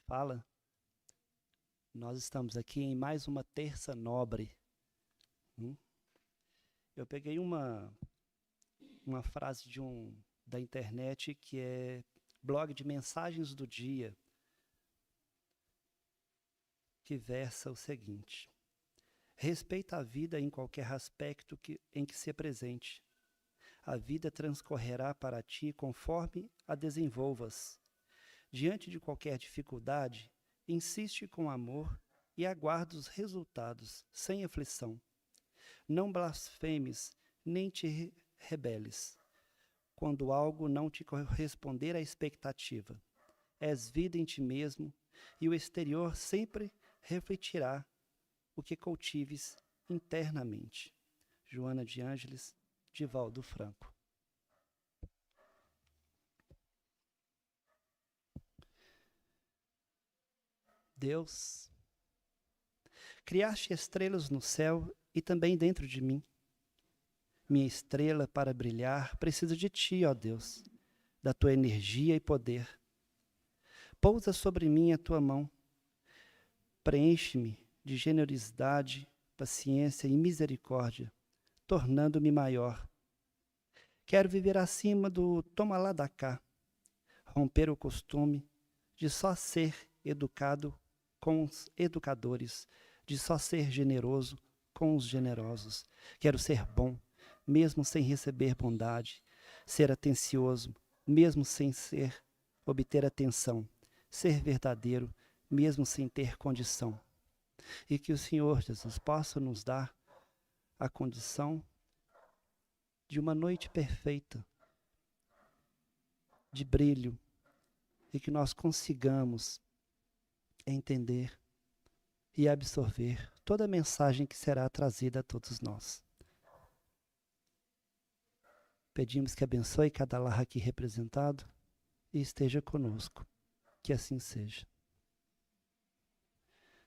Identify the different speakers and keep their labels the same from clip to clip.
Speaker 1: fala, nós estamos aqui em mais uma terça nobre. Eu peguei uma frase da internet que é blog de mensagens do dia, que versa o seguinte: respeita a vida em qualquer aspecto em que se apresente. A vida transcorrerá para ti conforme a desenvolvas. Diante de qualquer dificuldade, insiste com amor e aguarda os resultados, sem aflição. Não blasfemes, nem te rebeles, quando algo não te corresponder à expectativa. És vida em ti mesmo, e o exterior sempre refletirá o que cultives internamente. Joana de Ângeles, Divaldo Franco. Deus, criaste estrelas no céu e também dentro de mim. Minha estrela, para brilhar, precisa de ti, ó Deus, da tua energia e poder. Pousa sobre mim a tua mão. Preenche-me de generosidade, paciência e misericórdia, tornando-me maior. Quero viver acima do toma lá da cá, romper o costume de só ser educado com os educadores, de só ser generoso com os generosos. Quero ser bom, mesmo sem receber bondade, ser atencioso, mesmo sem obter atenção, ser verdadeiro, mesmo sem ter condição. E que o Senhor Jesus possa nos dar a condição de uma noite perfeita, de brilho, e que nós consigamos entender e absorver toda a mensagem que será trazida a todos nós. Pedimos que abençoe cada lar aqui representado e esteja conosco. Que assim seja.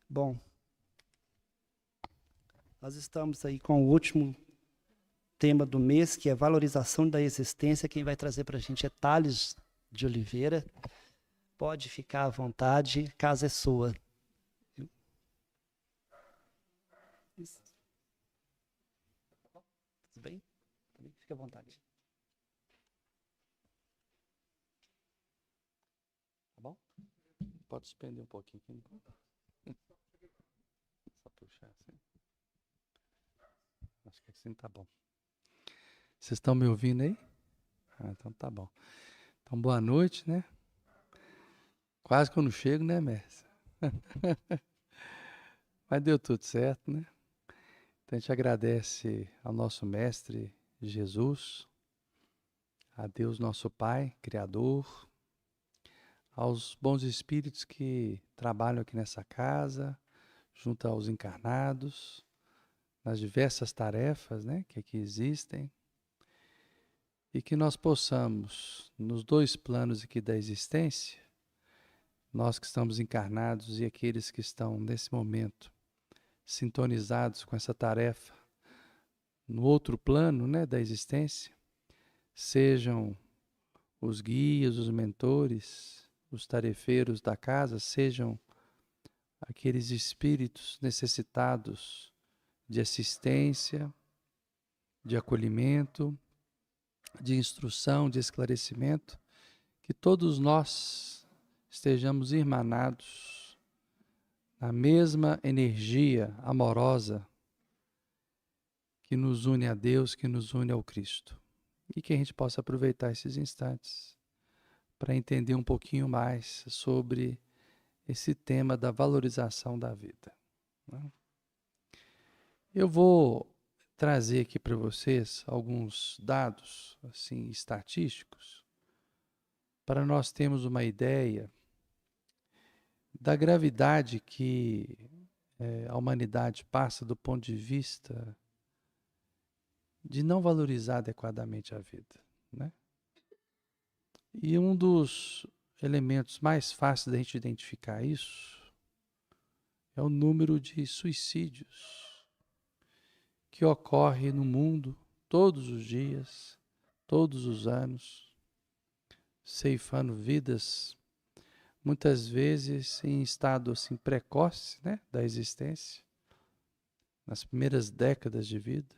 Speaker 1: Bom, nós estamos aí com o último tema do mês, que é valorização da existência. Quem vai trazer para a gente é Thales de Oliveira. Pode ficar à vontade, a casa é sua. Tudo bem? Fique à vontade. Tá bom? Pode suspender um pouquinho aqui. Só puxar assim. Acho que assim tá bom. Vocês estão me ouvindo aí? Então tá bom. Então boa noite, né? Quase que eu não chego, né, mestre? Mas deu tudo certo, né? Então a gente agradece ao nosso mestre Jesus, a Deus nosso Pai, Criador, aos bons espíritos que trabalham aqui nessa casa, junto aos encarnados, nas diversas tarefas, né, que aqui existem, e que nós possamos, nos dois planos aqui da existência, nós que estamos encarnados e aqueles que estão nesse momento sintonizados com essa tarefa, no outro plano, né, da existência, sejam os guias, os mentores, os tarefeiros da casa, sejam aqueles espíritos necessitados de assistência, de acolhimento, de instrução, de esclarecimento, que todos nós estejamos irmanados na mesma energia amorosa que nos une a Deus, que nos une ao Cristo. E que a gente possa aproveitar esses instantes para entender um pouquinho mais sobre esse tema da valorização da vida. Eu vou trazer aqui para vocês alguns dados assim, estatísticos, para nós termos uma ideia da gravidade que a humanidade passa do ponto de vista de não valorizar adequadamente a vida, né? E um dos elementos mais fáceis da gente identificar isso é o número de suicídios que ocorre no mundo todos os dias, todos os anos, ceifando vidas muitas vezes em estado assim precoce, né, da existência, nas primeiras décadas de vida,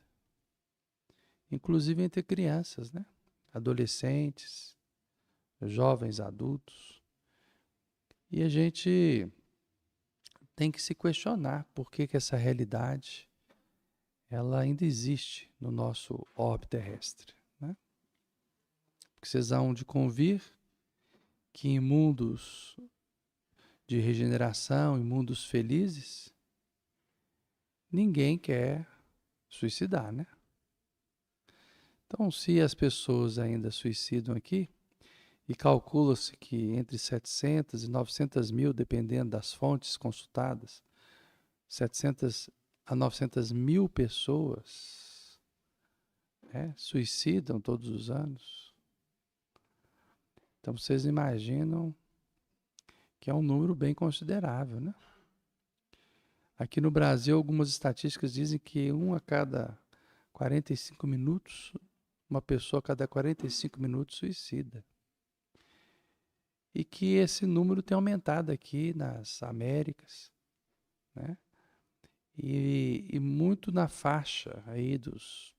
Speaker 1: inclusive entre crianças, né, adolescentes, jovens adultos. E a gente tem que se questionar por que essa realidade ela ainda existe no nosso orbe terrestre, né? Porque vocês hão de convir que em mundos de regeneração, em mundos felizes, ninguém quer suicidar, né? Então, se as pessoas ainda suicidam aqui, e calcula-se que entre 700 e 900 mil, dependendo das fontes consultadas, 700 a 900 mil pessoas suicidam todos os anos. Então, vocês imaginam que é um número bem considerável, né? Aqui no Brasil, algumas estatísticas dizem que a cada 45 minutos, uma pessoa a cada 45 minutos suicida. E que esse número tem aumentado aqui nas Américas, né? E muito na faixa aí dos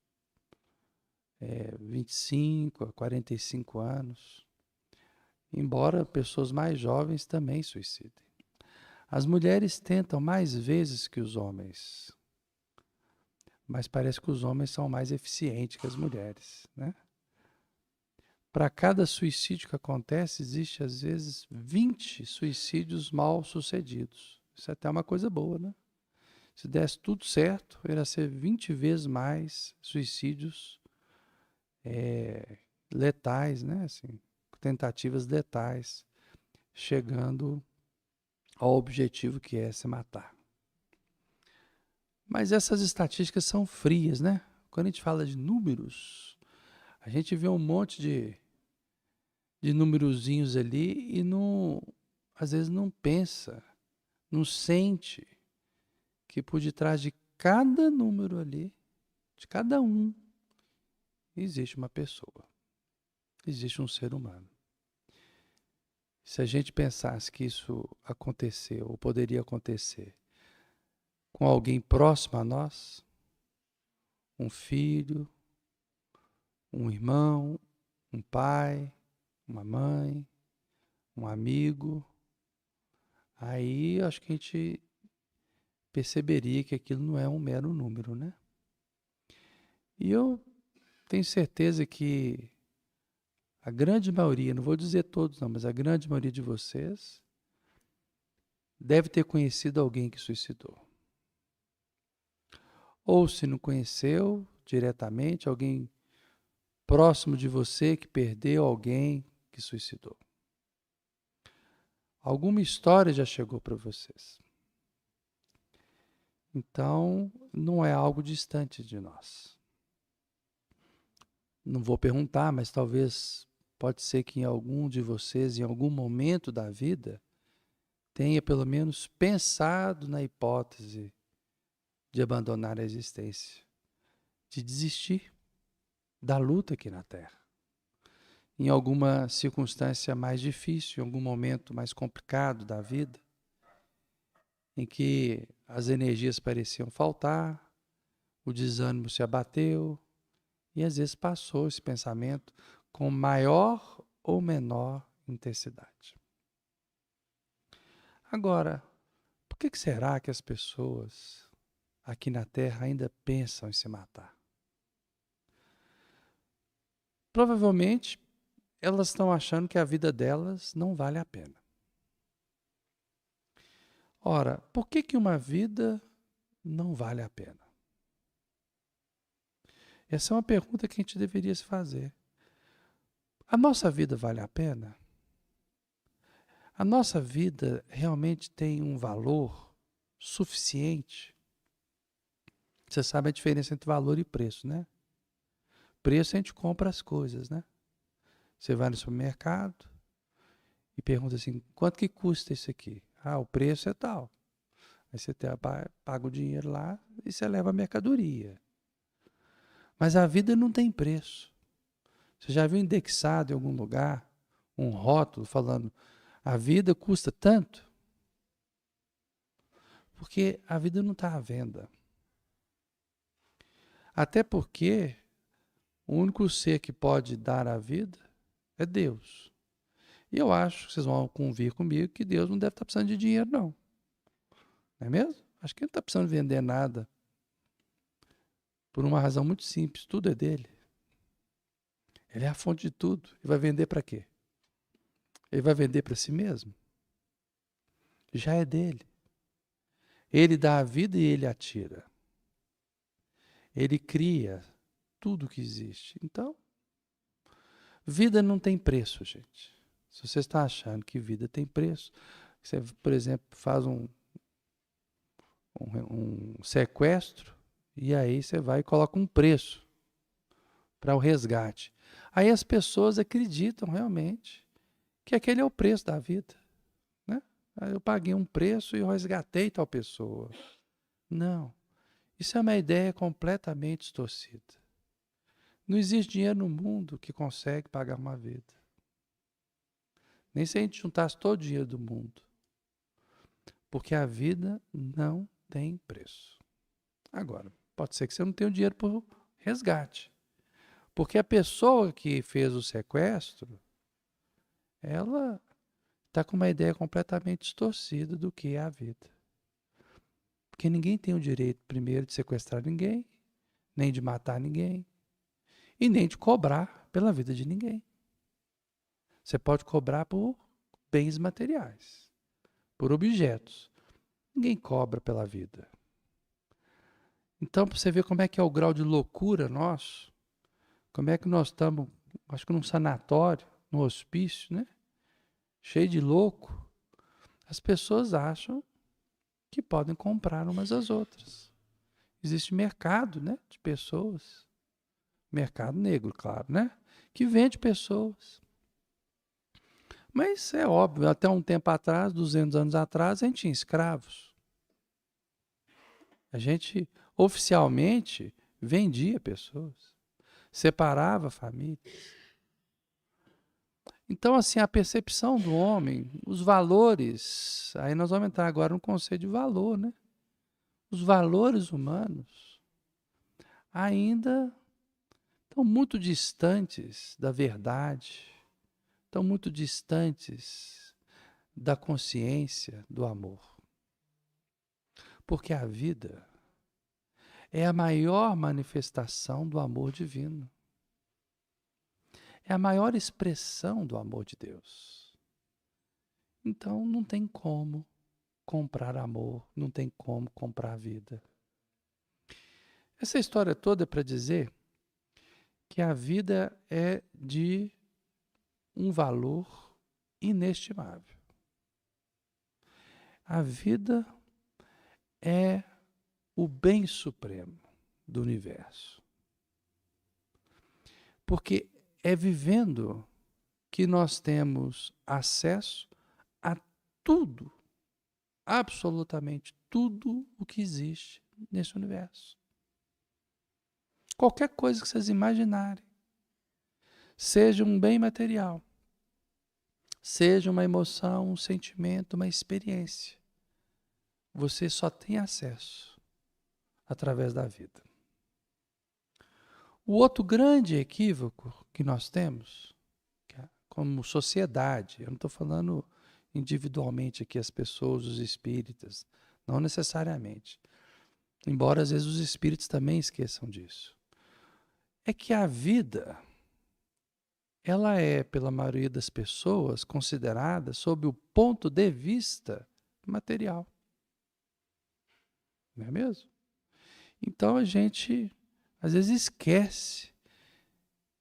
Speaker 1: 25 a 45 anos, embora pessoas mais jovens também suicidem. As mulheres tentam mais vezes que os homens, mas parece que os homens são mais eficientes que as mulheres, né? Para cada suicídio que acontece, existe às vezes 20 suicídios mal sucedidos. Isso é até uma coisa boa, né? Se desse tudo certo, ia ser 20 vezes mais suicídios letais, né? Assim, tentativas letais, chegando ao objetivo que é se matar. Mas essas estatísticas são frias, né? Quando a gente fala de números, a gente vê um monte de numerozinhos ali e não, às vezes não pensa, não sente que por detrás de cada número ali, de cada um, existe uma pessoa, existe um ser humano. Se a gente pensasse que isso aconteceu, ou poderia acontecer, com alguém próximo a nós, um filho, um irmão, um pai, uma mãe, um amigo, aí acho que a gente perceberia que aquilo não é um mero número, né? E eu tenho certeza que a grande maioria, não vou dizer todos não, mas a grande maioria de vocês deve ter conhecido alguém que suicidou. Ou se não conheceu diretamente, alguém próximo de você que perdeu alguém que suicidou. Alguma história já chegou para vocês. Então, não é algo distante de nós. Não vou perguntar, mas talvez pode ser que em algum de vocês, em algum momento da vida, tenha pelo menos pensado na hipótese de abandonar a existência, de desistir da luta aqui na Terra. Em alguma circunstância mais difícil, em algum momento mais complicado da vida, em que as energias pareciam faltar, o desânimo se abateu, e às vezes passou esse pensamento com maior ou menor intensidade. Agora, por que será que as pessoas aqui na Terra ainda pensam em se matar? Provavelmente elas estão achando que a vida delas não vale a pena. Ora, por que uma vida não vale a pena? Essa é uma pergunta que a gente deveria se fazer. A nossa vida vale a pena? A nossa vida realmente tem um valor suficiente? Você sabe a diferença entre valor e preço, né? Preço a gente compra as coisas, né? Você vai no supermercado e pergunta assim, quanto que custa isso aqui? Ah, o preço é tal. Aí você paga o dinheiro lá e você leva a mercadoria. Mas a vida não tem preço. Você já viu indexado em algum lugar um rótulo falando A vida custa tanto porque a vida não está à venda. Até porque o único ser que pode dar a vida é Deus. E eu acho que vocês vão convir comigo que Deus não deve estar precisando de dinheiro, não. Não é mesmo? Acho que ele não está precisando vender nada. Por uma razão muito simples, tudo é dele. Ele é a fonte de tudo. Ele vai vender para quê? Ele vai vender para si mesmo? Já é dele. Ele dá a vida e ele a tira. Ele cria tudo que existe. Então, vida não tem preço, gente. Se você está achando que vida tem preço, você, por exemplo, faz um sequestro e aí você vai e coloca um preço para o resgate. Aí as pessoas acreditam realmente que aquele é o preço da vida, né? Aí eu paguei um preço e eu resgatei tal pessoa. Não, isso é uma ideia completamente distorcida. Não existe dinheiro no mundo que consegue pagar uma vida. Nem se a gente juntasse todo o dinheiro do mundo. Porque a vida não tem preço. Agora, pode ser que você não tenha o dinheiro para o resgate. Porque a pessoa que fez o sequestro, ela está com uma ideia completamente distorcida do que é a vida. Porque ninguém tem o direito, primeiro, de sequestrar ninguém, nem de matar ninguém, e nem de cobrar pela vida de ninguém. Você pode cobrar por bens materiais, por objetos. Ninguém cobra pela vida. Então, para você ver como é que é o grau de loucura nosso, como é que nós estamos, acho que num sanatório, num hospício, né? Cheio de louco, as pessoas acham que podem comprar umas às outras. Existe mercado, né, de pessoas. Mercado negro, claro, né? Que vende pessoas. Mas é óbvio, até um tempo atrás, 200 anos atrás, a gente tinha escravos. A gente oficialmente vendia pessoas, separava famílias. Então, assim, a percepção do homem, os valores, aí nós vamos entrar agora no conceito de valor, né? Os valores humanos ainda estão muito distantes da verdade, estão muito distantes da consciência do amor. Porque a vida é a maior manifestação do amor divino. É a maior expressão do amor de Deus. Então não tem como comprar amor, não tem como comprar vida. Essa história toda é para dizer que a vida é de um valor inestimável. A vida é o bem supremo do universo. Porque é vivendo que nós temos acesso a tudo, absolutamente tudo o que existe nesse universo. Qualquer coisa que vocês imaginarem, seja um bem material, seja uma emoção, um sentimento, uma experiência, você só tem acesso através da vida. O outro grande equívoco que nós temos, como sociedade, eu não estou falando individualmente aqui as pessoas, os espíritas, não necessariamente, embora às vezes os espíritos também esqueçam disso, é que a vida, ela é, pela maioria das pessoas, considerada sob o ponto de vista material. Não é mesmo? Então a gente, às vezes, esquece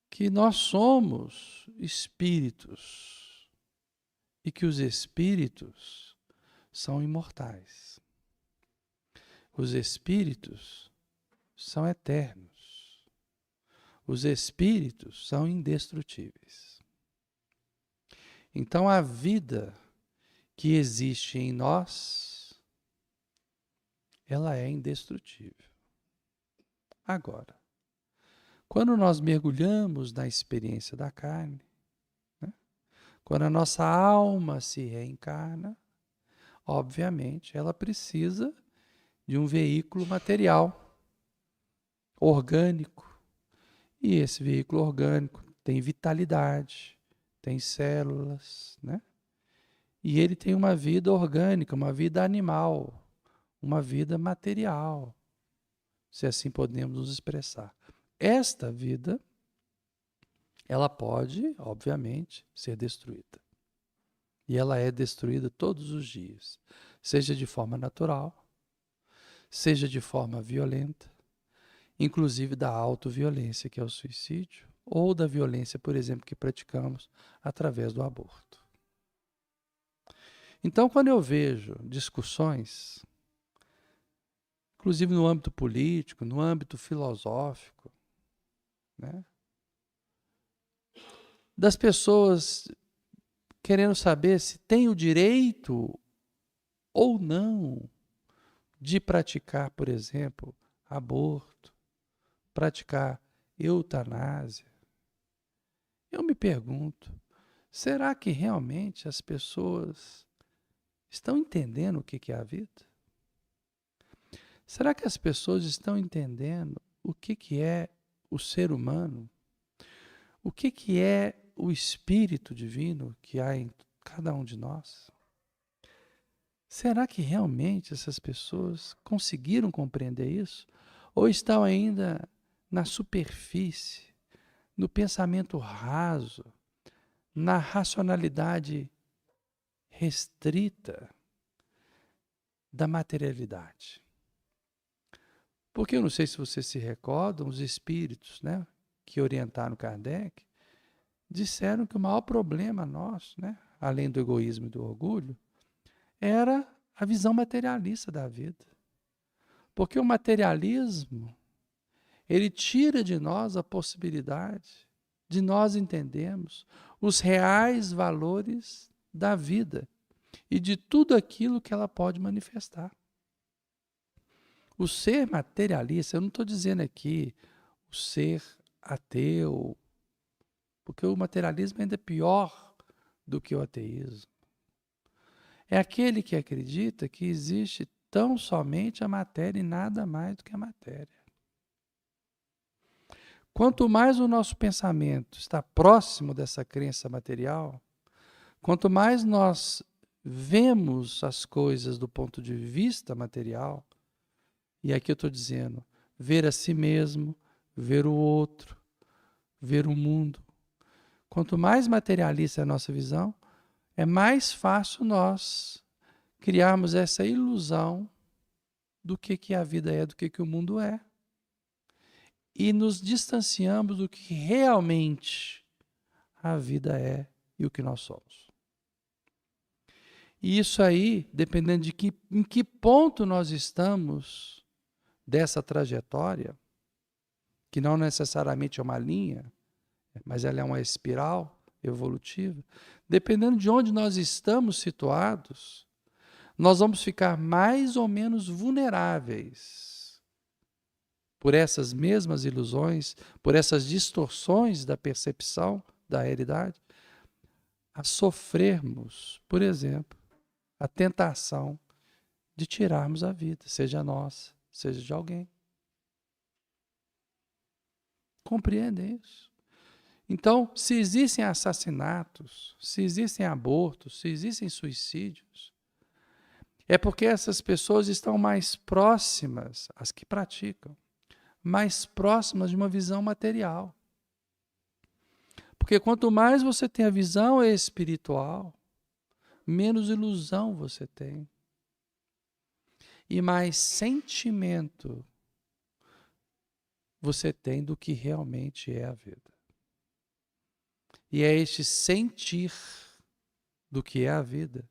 Speaker 1: que nós somos espíritos e que os espíritos são imortais. Os espíritos são eternos. Os espíritos são indestrutíveis. Então a vida que existe em nós, ela é indestrutível. Agora, quando nós mergulhamos na experiência da carne, né? Quando a nossa alma se reencarna, obviamente, ela precisa de um veículo material, orgânico. E esse veículo orgânico tem vitalidade, tem células, né? E ele tem uma vida orgânica, uma vida animal, uma vida material, se assim podemos nos expressar. Esta vida, ela pode, obviamente, ser destruída. E ela é destruída todos os dias, seja de forma natural, seja de forma violenta, inclusive da autoviolência, que é o suicídio, ou da violência, por exemplo, que praticamos através do aborto. Então, quando eu vejo discussões, inclusive no âmbito político, no âmbito filosófico, né, das pessoas querendo saber se tem o direito ou não de praticar, por exemplo, aborto, praticar eutanásia, eu me pergunto, será que realmente as pessoas estão entendendo o que é a vida? Será que as pessoas estão entendendo o que é o ser humano? O que é o Espírito Divino que há em cada um de nós? Será que realmente essas pessoas conseguiram compreender isso? Ou estão ainda na superfície, no pensamento raso, na racionalidade restrita da materialidade? Porque eu não sei se vocês se recordam, os espíritos, né, que orientaram Kardec, disseram que o maior problema nosso, né, além do egoísmo e do orgulho, era a visão materialista da vida. Porque o materialismo, ele tira de nós a possibilidade de nós entendermos os reais valores da vida e de tudo aquilo que ela pode manifestar. O ser materialista, eu não estou dizendo aqui o ser ateu, porque o materialismo ainda é pior do que o ateísmo. É aquele que acredita que existe tão somente a matéria e nada mais do que a matéria. Quanto mais o nosso pensamento está próximo dessa crença material, quanto mais nós vemos as coisas do ponto de vista material, e aqui eu estou dizendo, ver a si mesmo, ver o outro, ver o mundo. Quanto mais materialista é a nossa visão, é mais fácil nós criarmos essa ilusão do que a vida é, do que o mundo é. E nos distanciamos do que realmente a vida é e o que nós somos. E isso aí, dependendo de em que ponto nós estamos dessa trajetória, que não necessariamente é uma linha, mas ela é uma espiral evolutiva, dependendo de onde nós estamos situados, nós vamos ficar mais ou menos vulneráveis por essas mesmas ilusões, por essas distorções da percepção da realidade, a sofrermos, por exemplo, a tentação de tirarmos a vida, seja nossa, seja de alguém. Compreendem isso? Então, se existem assassinatos, se existem abortos, se existem suicídios, é porque essas pessoas estão mais próximas, as que praticam, mais próximas de uma visão material. Porque quanto mais você tem a visão espiritual, menos ilusão você tem. E mais sentimento você tem do que realmente é a vida. E é este sentir do que é a vida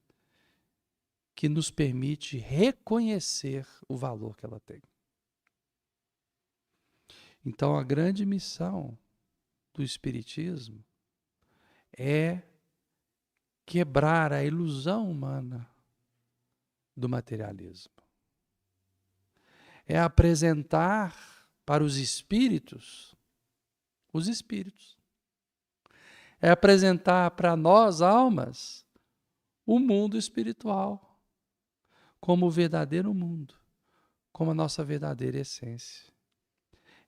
Speaker 1: que nos permite reconhecer o valor que ela tem. Então, a grande missão do Espiritismo é quebrar a ilusão humana do materialismo. É apresentar para os espíritos. é apresentar para nós, almas, o mundo espiritual como o verdadeiro mundo, como a nossa verdadeira essência.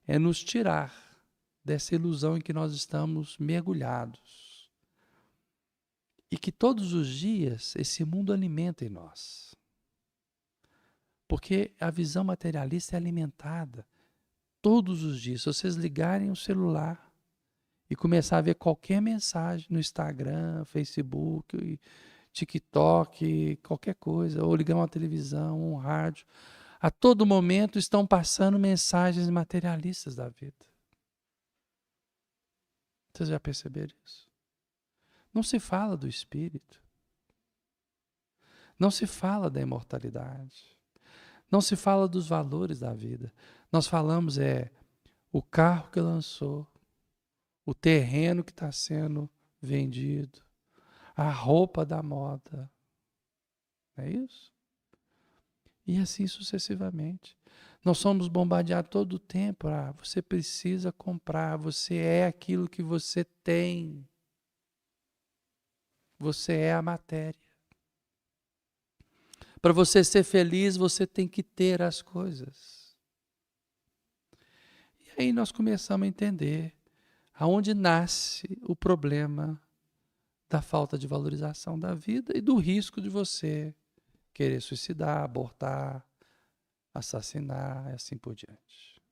Speaker 1: É nos tirar dessa ilusão em que nós estamos mergulhados e que todos os dias esse mundo alimenta em nós. Porque a visão materialista é alimentada todos os dias. Se vocês ligarem o celular e começar a ver qualquer mensagem no Instagram, Facebook, TikTok, qualquer coisa, ou ligar uma televisão, um rádio, a todo momento estão passando mensagens materialistas da vida. Vocês já perceberam isso? Não se fala do espírito. Não se fala da imortalidade. Não se fala dos valores da vida. Nós falamos o carro que lançou, o terreno que está sendo vendido, a roupa da moda. Não é isso? E assim sucessivamente. Nós somos bombardeados todo o tempo. Você precisa comprar, você é aquilo que você tem. Você é a matéria. Para você ser feliz, você tem que ter as coisas. E aí nós começamos a entender aonde nasce o problema da falta de valorização da vida e do risco de você querer suicidar, abortar, assassinar e assim por diante.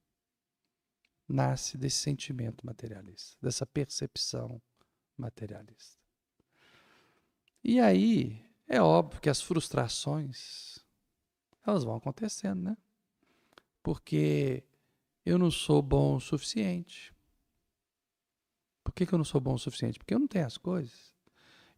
Speaker 1: Nasce desse sentimento materialista, dessa percepção materialista. E aí, é óbvio que as frustrações, elas vão acontecendo, né? Porque eu não sou bom o suficiente. Por que eu não sou bom o suficiente? Porque eu não tenho as coisas.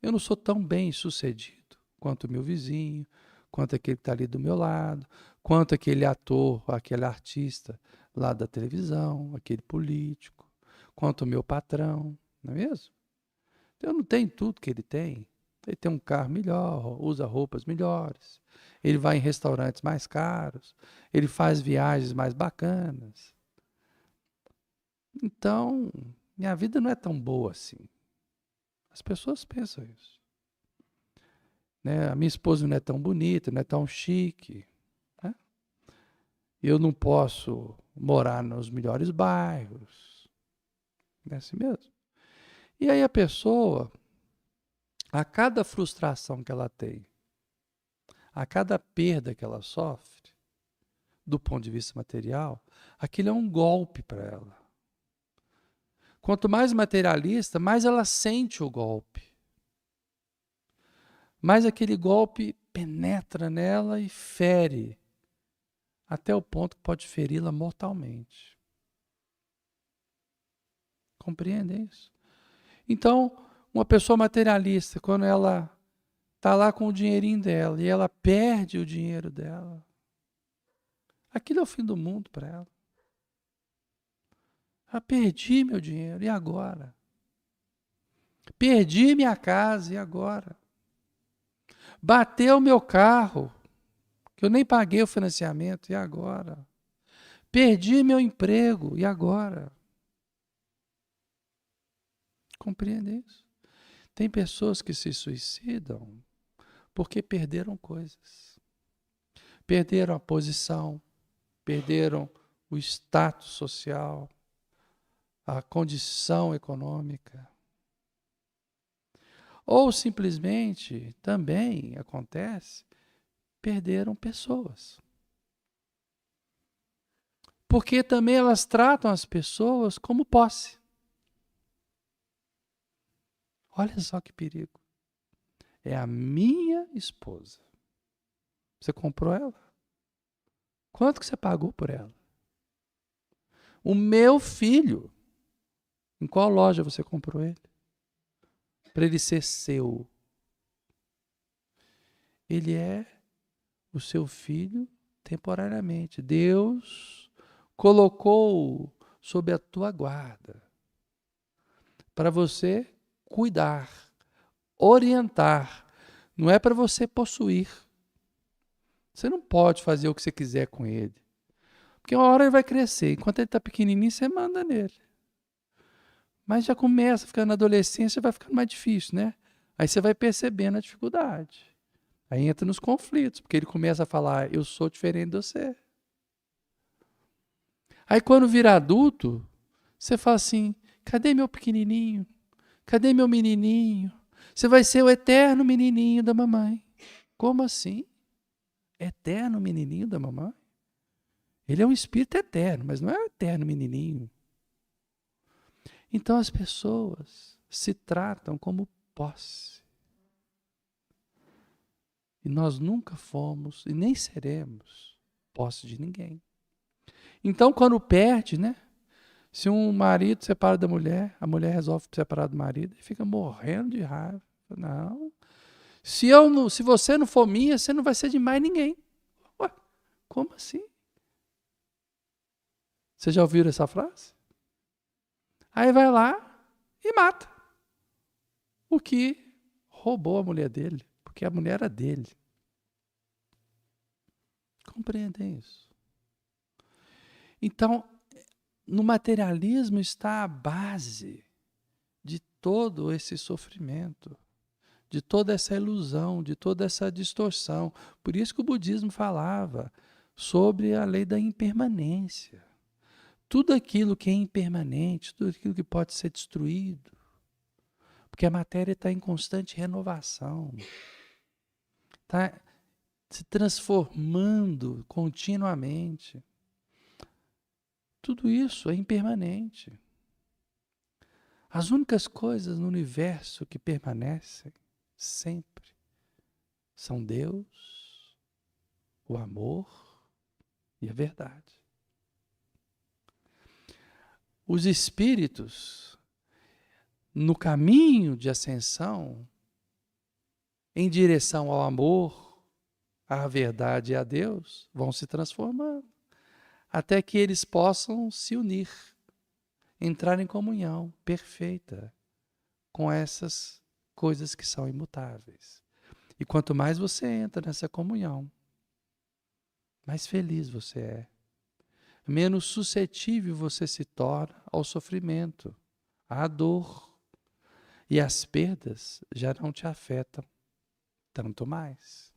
Speaker 1: Eu não sou tão bem sucedido quanto o meu vizinho, quanto aquele que está ali do meu lado, quanto aquele ator, aquele artista lá da televisão, aquele político, quanto o meu patrão, não é mesmo? Eu não tenho tudo que ele tem. Ele tem um carro melhor, usa roupas melhores, ele vai em restaurantes mais caros, ele faz viagens mais bacanas. Então, minha vida não é tão boa assim. As pessoas pensam isso. Né? A minha esposa não é tão bonita, não é tão chique. Né? Eu não posso morar nos melhores bairros. Não é assim mesmo? E aí a pessoa, a cada frustração que ela tem, a cada perda que ela sofre, do ponto de vista material, aquilo é um golpe para ela. Quanto mais materialista, mais ela sente o golpe. Mais aquele golpe penetra nela e fere, até o ponto que pode feri-la mortalmente. Compreende isso? Então, uma pessoa materialista, quando ela está lá com o dinheirinho dela e ela perde o dinheiro dela, aquilo é o fim do mundo para ela. Perdi meu dinheiro, e agora? Perdi minha casa, e agora? Bateu meu carro, que eu nem paguei o financiamento, e agora? Perdi meu emprego, e agora? Compreende isso? Tem pessoas que se suicidam porque perderam coisas. Perderam a posição, perderam o status social, a condição econômica. Ou simplesmente, também acontece, perderam pessoas. Porque também elas tratam as pessoas como posse. Olha só que perigo. É a minha esposa. Você comprou ela? Quanto que você pagou por ela? O meu filho. Em qual loja você comprou ele? Para ele ser seu. Ele é o seu filho temporariamente. Deus colocou sob a tua guarda para você cuidar, orientar. Não é para você possuir. Você não pode fazer o que você quiser com ele. Porque uma hora ele vai crescer. Enquanto ele está pequenininho, você manda nele. Mas já começa a ficar na adolescência, vai ficando mais difícil, né? Aí você vai percebendo a dificuldade. Aí entra nos conflitos, porque ele começa a falar, eu sou diferente de você. Aí quando vira adulto, você fala assim, cadê meu pequenininho? Cadê meu menininho? Você vai ser o eterno menininho da mamãe. Como assim? Eterno menininho da mamãe? Ele é um espírito eterno, mas não é um eterno menininho. Então as pessoas se tratam como posse. E nós nunca fomos e nem seremos posse de ninguém. Então quando perde, né? Se um marido separa da mulher, a mulher resolve separar do marido e fica morrendo de raiva. Não. Se você não for minha, você não vai ser de mais ninguém. Ué, como assim? Você já ouviu essa frase? Aí vai lá e mata o que roubou a mulher dele, porque a mulher era dele. Compreendem isso? Então, no materialismo está a base de todo esse sofrimento, de toda essa ilusão, de toda essa distorção. Por isso que o budismo falava sobre a lei da impermanência. Tudo aquilo que é impermanente, tudo aquilo que pode ser destruído, porque a matéria está em constante renovação, está se transformando continuamente. Tudo isso é impermanente. As únicas coisas no universo que permanecem sempre são Deus, o amor e a verdade. Os espíritos, no caminho de ascensão, em direção ao amor, à verdade e a Deus, vão se transformando, até que eles possam se unir, entrar em comunhão perfeita com essas coisas que são imutáveis. E quanto mais você entra nessa comunhão, mais feliz você é. Menos suscetível você se torna ao sofrimento, à dor. E as perdas já não te afetam tanto mais.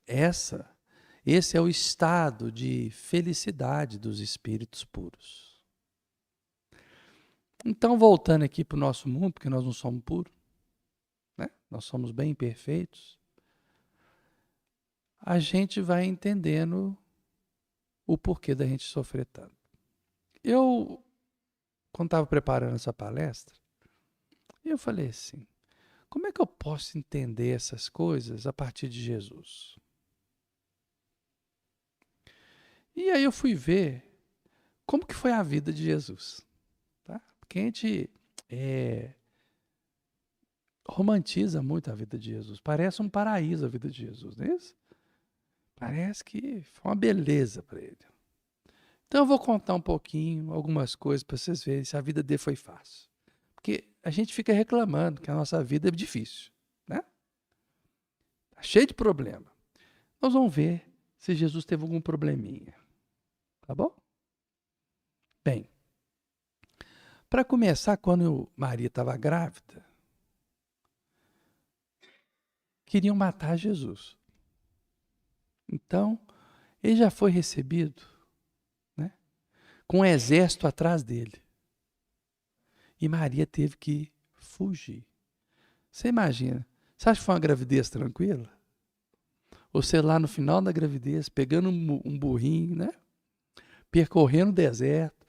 Speaker 1: Esse é o estado de felicidade dos espíritos puros. Então, voltando aqui para o nosso mundo, porque nós não somos puros, né? Nós somos bem imperfeitos, a gente vai entendendo o porquê da gente sofrer tanto. Eu, quando estava preparando essa palestra, eu falei assim, como é que eu posso entender essas coisas a partir de Jesus? E aí eu fui ver como que foi a vida de Jesus. Tá? Porque a gente romantiza muito a vida de Jesus. Parece um paraíso a vida de Jesus, não é isso? Parece que foi uma beleza para ele. Então eu vou contar um pouquinho, algumas coisas para vocês verem se a vida dele foi fácil. Porque a gente fica reclamando que a nossa vida é difícil, né? Tá cheio de problema. Nós vamos ver se Jesus teve algum probleminha. Tá bom? Bem, para começar, quando Maria estava grávida, queriam matar Jesus. Então, ele já foi recebido, né, com um exército atrás dele. E Maria teve que fugir. Você imagina, você acha que foi uma gravidez tranquila? Você lá no final da gravidez, pegando um burrinho, né, percorrendo o deserto,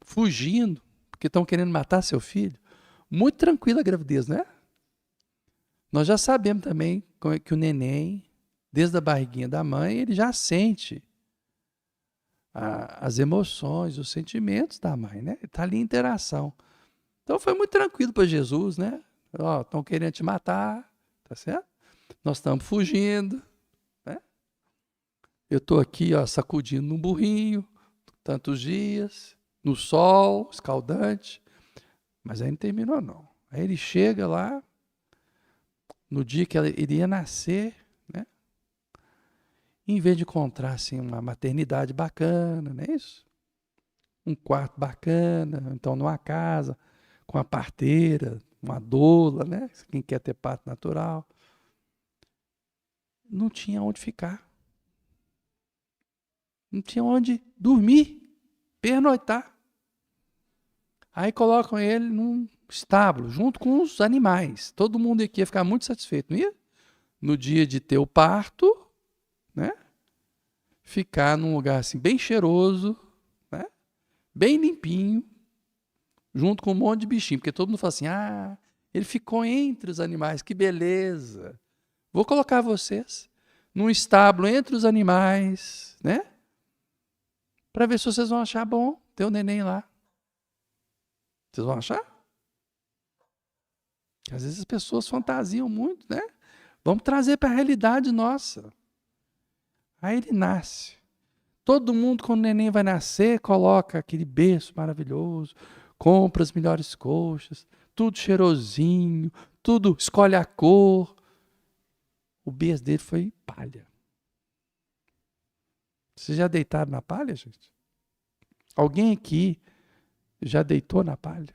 Speaker 1: fugindo, porque estão querendo matar seu filho. Muito tranquila a gravidez, né? Nós já sabemos também que o neném, desde a barriguinha da mãe, ele já sente as emoções, os sentimentos da mãe, né? Está ali em interação. Então foi muito tranquilo para Jesus, né? Ó, estão querendo te matar, tá certo? Nós estamos fugindo, né? Eu estou aqui, ó, sacudindo num burrinho, tantos dias, no sol escaldante, mas aí não terminou não. Aí ele chega lá, no dia que ele iria nascer, né? Em vez de encontrar assim, uma maternidade bacana, não é isso? um quarto bacana, então numa casa, com a parteira, uma doula, né? Quem quer ter parto natural. Não tinha onde ficar. Não tinha onde dormir, pernoitar. Aí colocam ele num estábulo, junto com os animais. Todo mundo aqui ia ficar muito satisfeito, não ia? No dia de ter o parto, né? Ficar num lugar assim bem cheiroso, né? Bem limpinho, junto com um monte de bichinho. Porque todo mundo fala assim, ele ficou entre os animais, que beleza. Vou colocar vocês num estábulo entre os animais, né? Para ver se vocês vão achar bom ter o neném lá. Vocês vão achar? Às vezes as pessoas fantasiam muito, né? Vamos trazer para a realidade nossa. Aí ele nasce. Todo mundo, quando o neném vai nascer, coloca aquele berço maravilhoso, compra as melhores coxas, tudo cheirosinho, tudo, escolhe a cor. O berço dele foi palha. Vocês já deitaram na palha, gente? Alguém aqui já deitou na palha?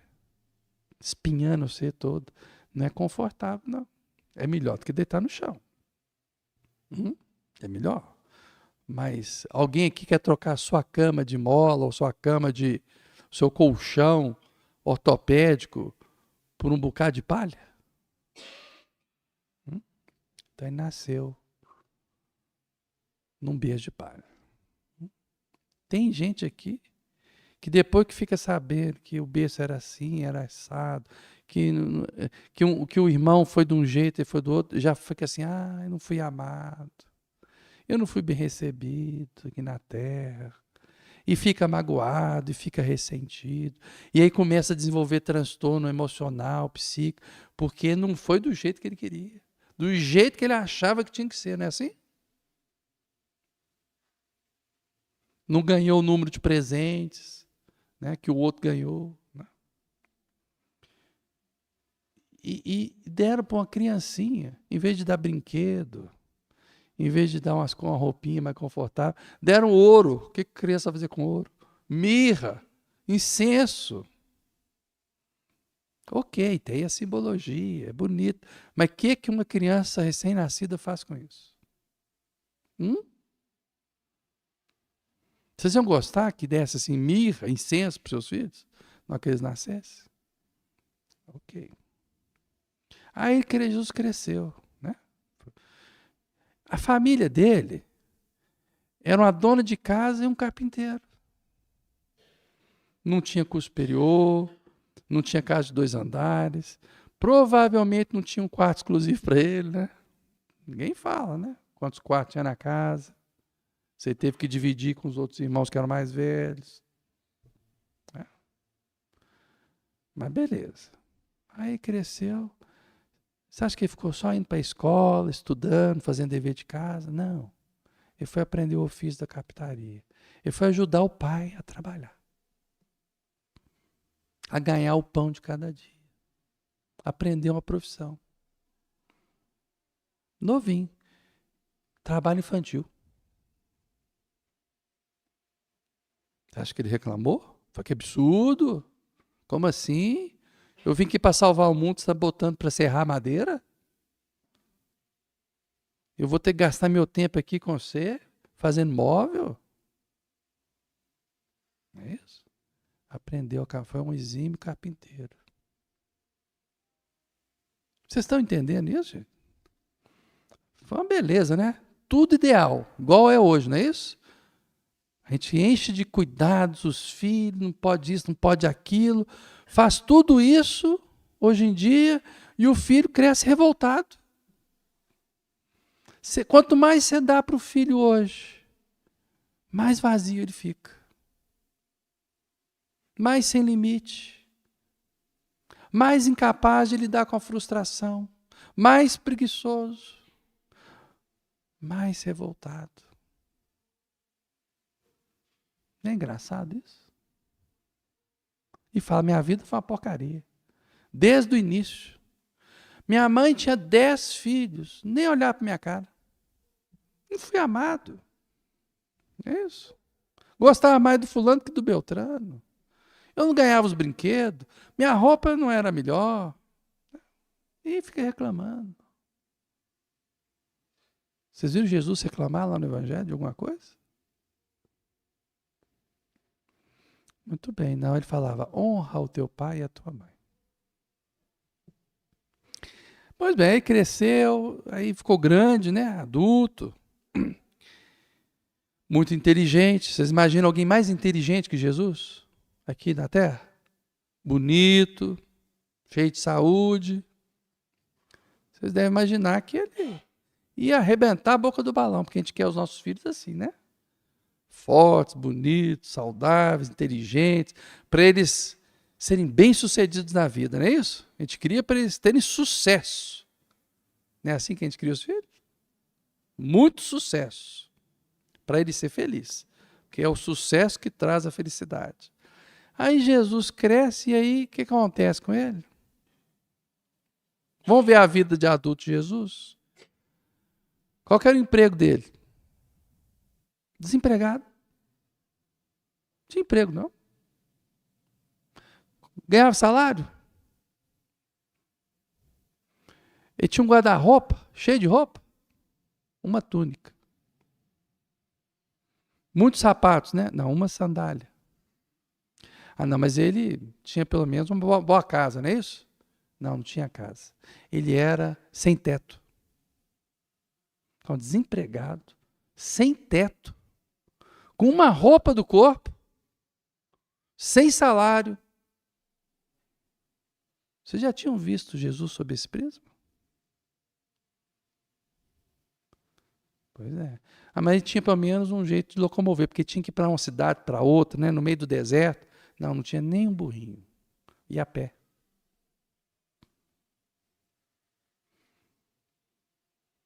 Speaker 1: Espinhando você todo. Não é confortável, não. É melhor do que deitar no chão. É melhor. Mas alguém aqui quer trocar sua cama de mola ou sua cama de seu colchão ortopédico por um bocado de palha? Então ele nasceu num berço de palha. Tem gente aqui que depois que fica sabendo que o berço era assim, era assado, que o irmão foi de um jeito e foi do outro, já fica assim, eu não fui amado, eu não fui bem recebido aqui na terra. E fica magoado, e fica ressentido. E aí começa a desenvolver transtorno emocional, psíquico, porque não foi do jeito que ele queria. Do jeito que ele achava que tinha que ser, não é assim? Não ganhou o número de presentes, né, que o outro ganhou. Né? E deram para uma criancinha, em vez de dar brinquedo, em vez de dar uma roupinha mais confortável, deram ouro. O que a criança vai fazer com ouro? Mirra, incenso. Ok, tem a simbologia, é bonito. Mas o que uma criança recém-nascida faz com isso? Vocês iam gostar que desse assim mirra, incenso para seus filhos? Na hora que eles nascessem? Ok. Aí Jesus cresceu. Né? A família dele era uma dona de casa e um carpinteiro. Não tinha curso superior, não tinha casa de 2 andares, provavelmente não tinha um quarto exclusivo para ele, né? Ninguém fala, né? Quantos quartos tinha na casa. Você teve que dividir com os outros irmãos que eram mais velhos. Né? Mas beleza. Aí cresceu. Você acha que ele ficou só indo para a escola, estudando, fazendo dever de casa? Não. Ele foi aprender o ofício da carpintaria. Ele foi ajudar o pai a trabalhar. A ganhar o pão de cada dia. Aprender uma profissão. Novinho. Trabalho infantil. Você acha que ele reclamou? Foi que absurdo. Como assim? Eu vim aqui para salvar o mundo, você está botando para serrar madeira? Eu vou ter que gastar meu tempo aqui com você, fazendo móvel? Não é isso? Aprendeu, foi um exímio carpinteiro. Vocês estão entendendo isso, gente? Foi uma beleza, né? Tudo ideal, igual é hoje, não é isso? A gente enche de cuidados os filhos, não pode isso, não pode aquilo. Faz tudo isso hoje em dia e o filho cresce revoltado. Quanto mais você dá para o filho hoje, mais vazio ele fica. Mais sem limite. Mais incapaz de lidar com a frustração. Mais preguiçoso. Mais revoltado. Não é engraçado isso? E fala, minha vida foi uma porcaria. Desde o início. Minha mãe tinha 10 filhos, nem olhar para minha cara. Não fui amado. É isso. Gostava mais do fulano que do Beltrano. Eu não ganhava os brinquedos. Minha roupa não era melhor. E fica reclamando. Vocês viram Jesus reclamar lá no Evangelho de alguma coisa? Muito bem. Não, ele falava, honra o teu pai e a tua mãe. Pois bem, aí cresceu, aí ficou grande, né? Adulto. Muito inteligente. Vocês imaginam alguém mais inteligente que Jesus? Aqui na Terra? Bonito, cheio de saúde. Vocês devem imaginar que ele ia arrebentar a boca do balão, porque a gente quer os nossos filhos assim, né? Fortes, bonitos, saudáveis, inteligentes, para eles serem bem-sucedidos na vida, não é isso? A gente cria para eles terem sucesso. Não é assim que a gente cria os filhos? Muito sucesso, para ele ser feliz, que é o sucesso que traz a felicidade. Aí Jesus cresce e aí o que acontece com ele? Vamos ver a vida de adulto de Jesus? Qual que era o emprego dele? Desempregado. Não tinha emprego, não. Ganhava salário. Ele tinha um guarda-roupa, cheio de roupa. Uma túnica. Muitos sapatos, né? Não, uma sandália. Ah, não, mas ele tinha pelo menos uma boa casa, não é isso? Não, não tinha casa. Ele era sem teto. Então, desempregado, sem teto, com uma roupa do corpo, sem salário. Vocês já tinham visto Jesus sob esse prisma? Pois é. Ah, mas ele tinha pelo menos um jeito de locomover, porque tinha que ir para uma cidade, para outra, né, no meio do deserto. Não, não tinha nem um burrinho. Ia a pé.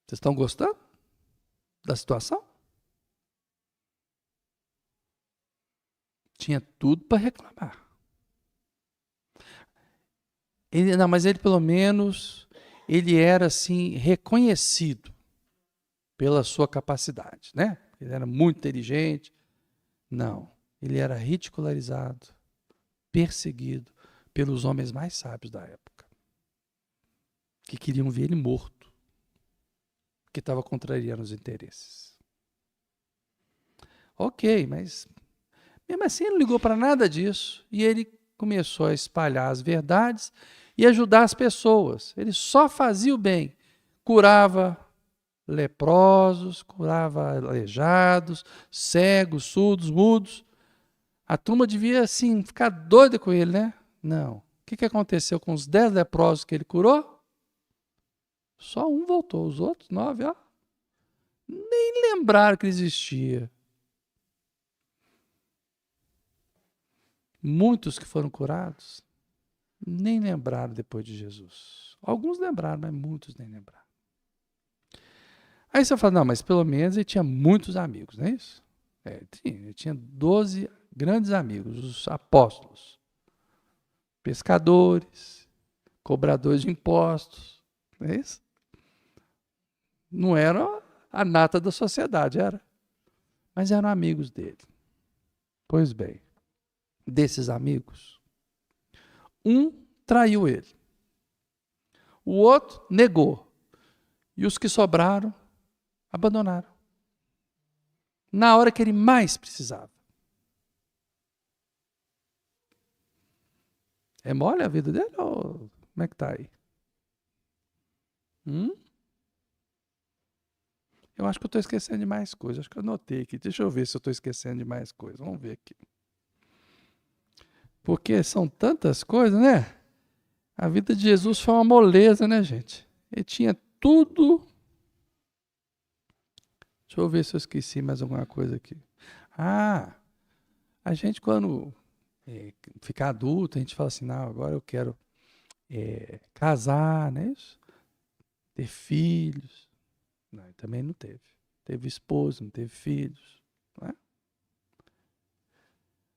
Speaker 1: Vocês estão gostando da situação? Tinha tudo para reclamar. Não, mas ele pelo menos, ele era assim, reconhecido pela sua capacidade, né? Ele era muito inteligente. Não, ele era ridicularizado, perseguido pelos homens mais sábios da época, que queriam ver ele morto, que estava contrariando os interesses. Ok, mas mesmo assim ele não ligou para nada disso e ele começou a espalhar as verdades e ajudar as pessoas. Ele só fazia o bem, curava leprosos, curava aleijados, cegos, surdos, mudos. A turma devia, assim, ficar doida com ele, né? Não. O que aconteceu com os 10 leprosos que ele curou? Só um voltou, os outros 9, ó, nem lembraram que existia. Muitos que foram curados nem lembraram depois de Jesus. Alguns lembraram, mas muitos nem lembraram. Aí você fala, não, mas pelo menos ele tinha muitos amigos, não é isso? Ele tinha 12 grandes amigos, os apóstolos, pescadores, cobradores de impostos, não é isso? Não era a nata da sociedade, era. Mas eram amigos dele. Pois bem, desses amigos, um traiu ele, o outro negou, e os que sobraram abandonaram. Na hora que ele mais precisava. É mole a vida dele ou como é que tá aí? Eu acho que eu estou esquecendo de mais coisas. Acho que eu anotei aqui. Deixa eu ver se eu estou esquecendo de mais coisas. Vamos ver aqui. Porque são tantas coisas, né? A vida de Jesus foi uma moleza, né, gente? Ele tinha tudo. Deixa eu ver se eu esqueci mais alguma coisa aqui. Ah, a gente quando ficar adulto, a gente fala assim, não, agora eu quero casar, né? Ter filhos. Não, ele também não teve. Teve esposa, não teve filhos. Não é?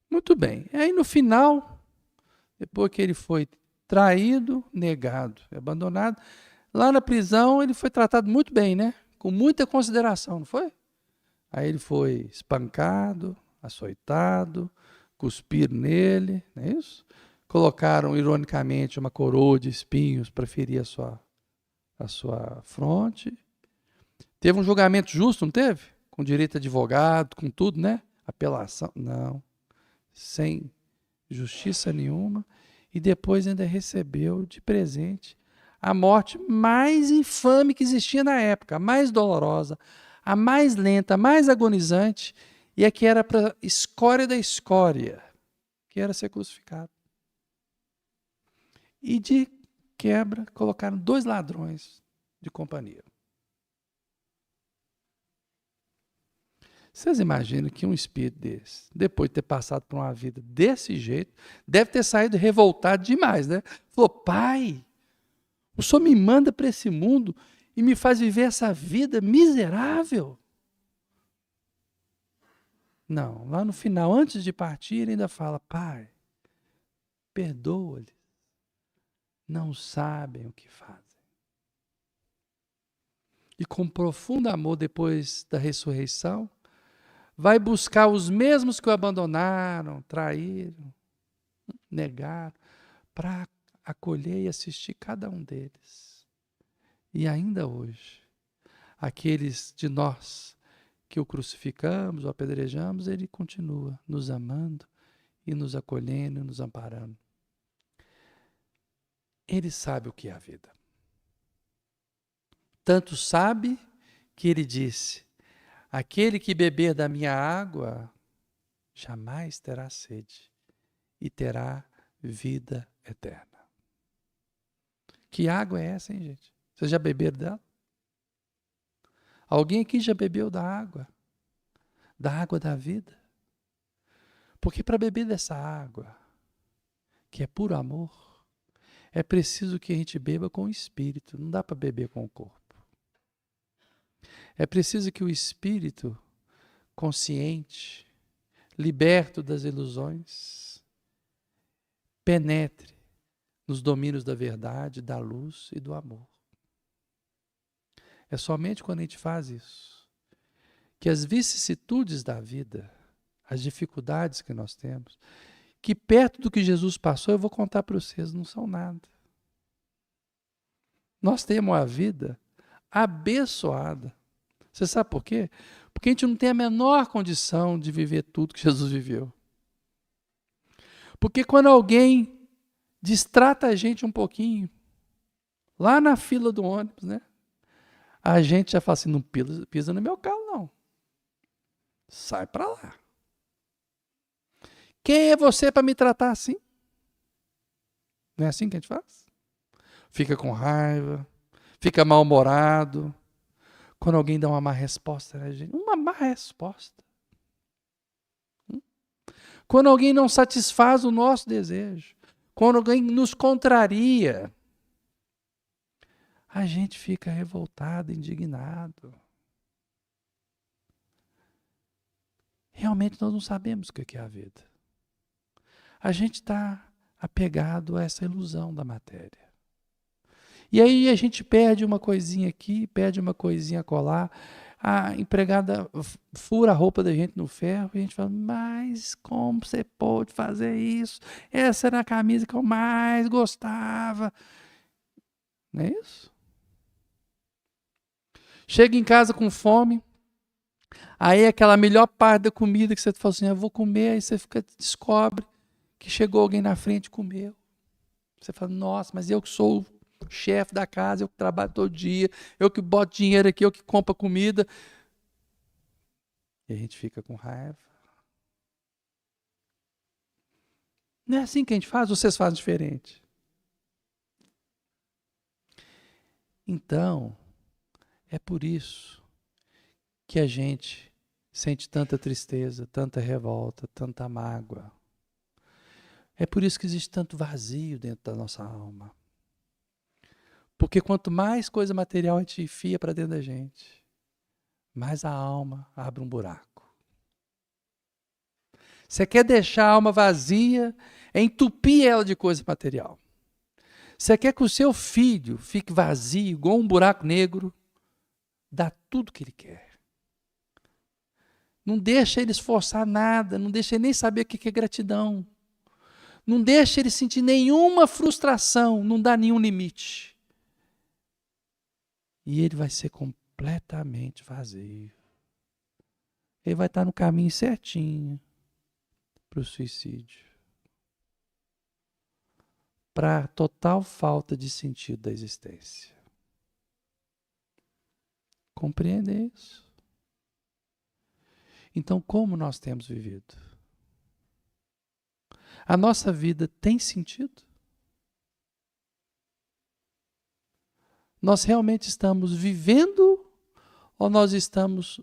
Speaker 1: Muito bem. E aí no final, depois que ele foi traído, negado, abandonado, lá na prisão ele foi tratado muito bem, né? Com muita consideração, não foi? Aí ele foi espancado, açoitado, cuspiram nele, não é isso? Colocaram, ironicamente, uma coroa de espinhos para ferir a sua fronte. Teve um julgamento justo, não teve? Com direito a advogado, com tudo, né? Apelação, não. Sem justiça nenhuma. E depois ainda recebeu de presente a morte mais infame que existia na época, a mais dolorosa, a mais lenta, a mais agonizante, e a que era para escória da escória, que era ser crucificado. E de quebra, colocaram 2 ladrões de companhia. Vocês imaginam que um espírito desse, depois de ter passado por uma vida desse jeito, deve ter saído revoltado demais, né? Falou, pai, o senhor me manda para esse mundo e me faz viver essa vida miserável. Não, lá no final, antes de partir, ele ainda fala, pai, perdoa-lhes, não sabem o que fazem. E com profundo amor, depois da ressurreição, vai buscar os mesmos que o abandonaram, traíram, negaram, para acolher e assistir cada um deles. E ainda hoje, aqueles de nós que o crucificamos, o apedrejamos, ele continua nos amando e nos acolhendo, nos amparando. Ele sabe o que é a vida. Tanto sabe que ele disse, aquele que beber da minha água jamais terá sede e terá vida eterna. Que água é essa, hein, gente? Vocês já beberam dela? Alguém aqui já bebeu da água da vida? Porque para beber dessa água, que é puro amor, é preciso que a gente beba com o espírito, não dá para beber com o corpo. É preciso que o espírito consciente, liberto das ilusões, penetre nos domínios da verdade, da luz e do amor. É somente quando a gente faz isso que as vicissitudes da vida, as dificuldades que nós temos, que perto do que Jesus passou, eu vou contar para vocês, não são nada. Nós temos a vida abençoada. Você sabe por quê? Porque a gente não tem a menor condição de viver tudo que Jesus viveu. Porque quando alguém distrata a gente um pouquinho, lá na fila do ônibus, né? A gente já fala assim, não pisa no meu carro, não. Sai para lá. Quem é você para me tratar assim? Não é assim que a gente faz? Fica com raiva, fica mal-humorado. Quando alguém dá uma má resposta, né, gente? Uma má resposta. Quando alguém não satisfaz o nosso desejo, quando alguém nos contraria, a gente fica revoltado, indignado. Realmente nós não sabemos o que é a vida. A gente está apegado a essa ilusão da matéria. E aí a gente perde uma coisinha aqui, perde uma coisinha acolá. A empregada fura a roupa da gente no ferro e a gente fala, mas como você pôde fazer isso? Essa era a camisa que eu mais gostava. Não é isso? Chega em casa com fome, aí aquela melhor parte da comida que você fala assim, eu vou comer, aí você descobre que chegou alguém na frente e comeu. Você fala, nossa, mas eu que sou o chefe da casa, eu que trabalho todo dia, eu que boto dinheiro aqui, eu que compro comida. E a gente fica com raiva. Não é assim que a gente faz? Vocês fazem diferente? Então, é por isso que a gente sente tanta tristeza, tanta revolta, tanta mágoa. É por isso que existe tanto vazio dentro da nossa alma. Porque quanto mais coisa material a gente enfia para dentro da gente, mais a alma abre um buraco. Você quer deixar a alma vazia, é entupir ela de coisa material. Você quer que o seu filho fique vazio, igual um buraco negro, dá tudo que ele quer. Não deixa ele esforçar nada, não deixa ele nem saber o que é gratidão. Não deixa ele sentir nenhuma frustração, não dá nenhum limite. E ele vai ser completamente vazio. Ele vai estar no caminho certinho para o suicídio. Para a total falta de sentido da existência. Compreende isso? Então, como nós temos vivido? A nossa vida tem sentido? Nós realmente estamos vivendo ou nós estamos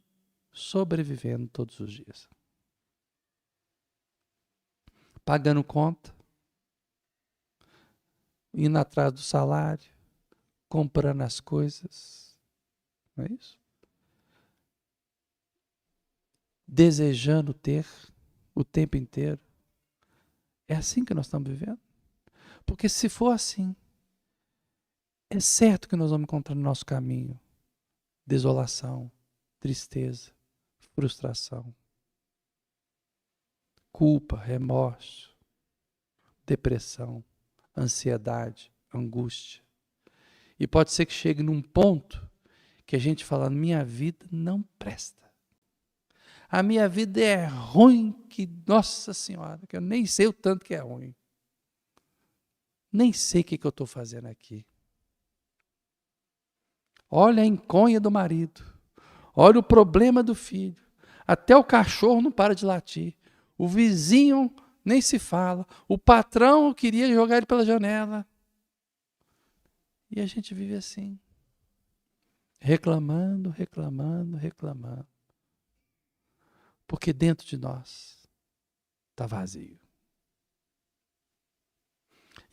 Speaker 1: sobrevivendo todos os dias? Pagando conta, indo atrás do salário, comprando as coisas, não é isso? Desejando ter o tempo inteiro. É assim que nós estamos vivendo? Porque se for assim, é certo que nós vamos encontrar no nosso caminho desolação, tristeza, frustração, culpa, remorso, depressão, ansiedade, angústia. E pode ser que chegue num ponto que a gente fala, minha vida não presta. A minha vida é ruim que, nossa Senhora, que eu nem sei o tanto que é ruim. Nem sei o que eu estou fazendo aqui. Olha a enconha do marido. Olha o problema do filho. Até o cachorro não para de latir. O vizinho nem se fala. O patrão queria jogar ele pela janela. E a gente vive assim. Reclamando, reclamando, reclamando. Porque dentro de nós está vazio.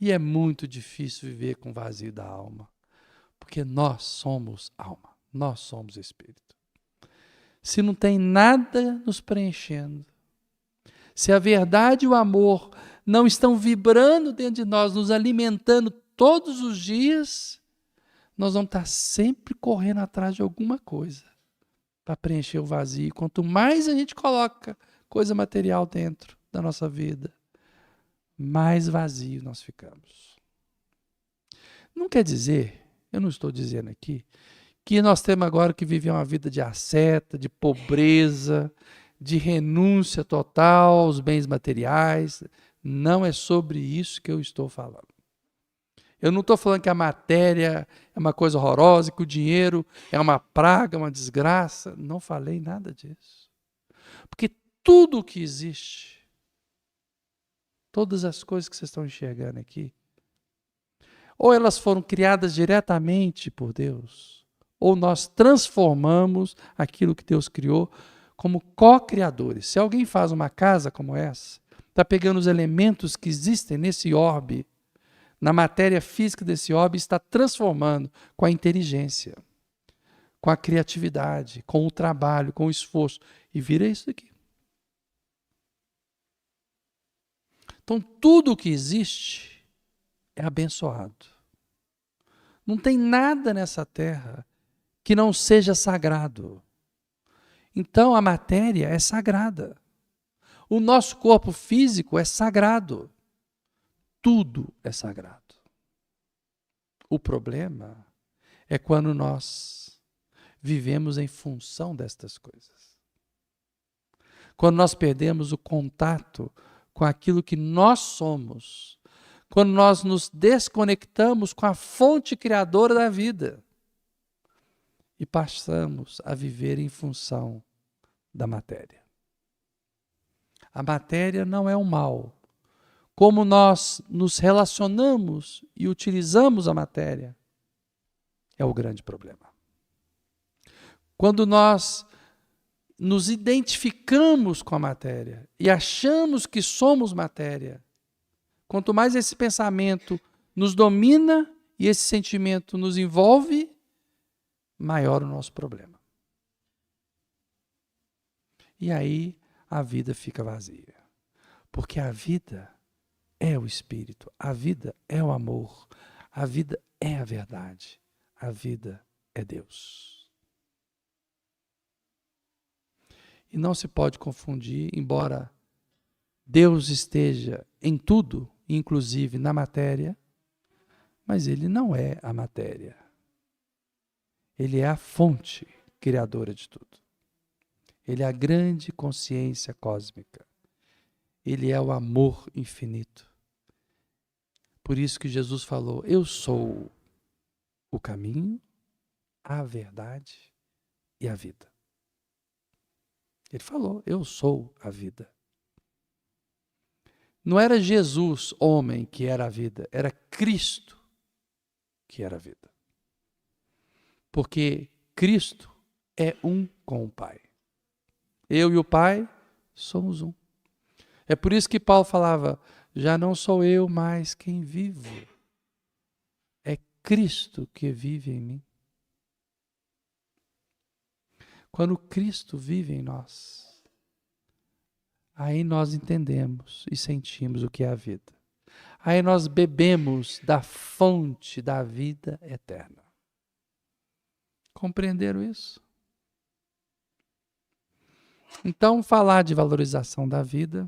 Speaker 1: E é muito difícil viver com vazio da alma. Porque nós somos alma. Nós somos espírito. Se não tem nada nos preenchendo, se a verdade e o amor não estão vibrando dentro de nós, nos alimentando todos os dias, nós vamos estar sempre correndo atrás de alguma coisa para preencher o vazio. Quanto mais a gente coloca coisa material dentro da nossa vida, mais vazio nós ficamos. Não quer dizer, eu não estou dizendo aqui, que nós temos agora que viver uma vida de asceta, de pobreza, de renúncia total aos bens materiais. Não é sobre isso que eu estou falando. Eu não estou falando que a matéria é uma coisa horrorosa, que o dinheiro é uma praga, uma desgraça. Não falei nada disso. Porque tudo o que existe, todas as coisas que vocês estão enxergando aqui, ou elas foram criadas diretamente por Deus, ou nós transformamos aquilo que Deus criou como co-criadores. Se alguém faz uma casa como essa, está pegando os elementos que existem nesse orbe, na matéria física desse orbe, está transformando com a inteligência, com a criatividade, com o trabalho, com o esforço. E vira isso aqui. Então, tudo o que existe é abençoado. Não tem nada nessa terra que não seja sagrado. Então, a matéria é sagrada. O nosso corpo físico é sagrado. Tudo é sagrado. O problema é quando nós vivemos em função destas coisas. Quando nós perdemos o contato com aquilo que nós somos. Quando nós nos desconectamos com a fonte criadora da vida. E passamos a viver em função da matéria. A matéria não é um mal. Como nós nos relacionamos e utilizamos a matéria é o grande problema. Quando nós nos identificamos com a matéria e achamos que somos matéria, quanto mais esse pensamento nos domina e esse sentimento nos envolve, maior o nosso problema. E aí a vida fica vazia. Porque a vida é o Espírito, a vida é o amor, a vida é a verdade, a vida é Deus. E não se pode confundir, embora Deus esteja em tudo, inclusive na matéria, mas ele não é a matéria. Ele é a fonte criadora de tudo. Ele é a grande consciência cósmica. Ele é o amor infinito. Por isso que Jesus falou, eu sou o caminho, a verdade e a vida. Ele falou, eu sou a vida. Não era Jesus, homem, que era a vida, era Cristo que era a vida. Porque Cristo é um com o Pai. Eu e o Pai somos um. É por isso que Paulo falava, já não sou eu mais quem vivo. É Cristo que vive em mim. Quando Cristo vive em nós, aí nós entendemos e sentimos o que é a vida. Aí nós bebemos da fonte da vida eterna. Compreenderam isso? Então, falar de valorização da vida,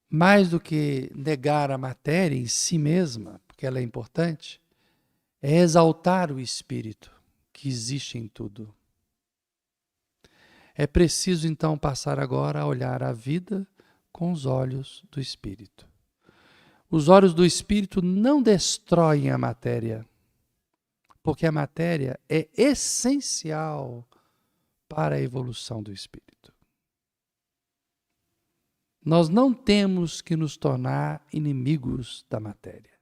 Speaker 1: mais do que negar a matéria em si mesma, porque ela é importante, é exaltar o espírito que existe em tudo. É preciso, então, passar agora a olhar a vida com os olhos do espírito. Os olhos do espírito não destroem a matéria, porque a matéria é essencial para a evolução do espírito. Nós não temos que nos tornar inimigos da matéria,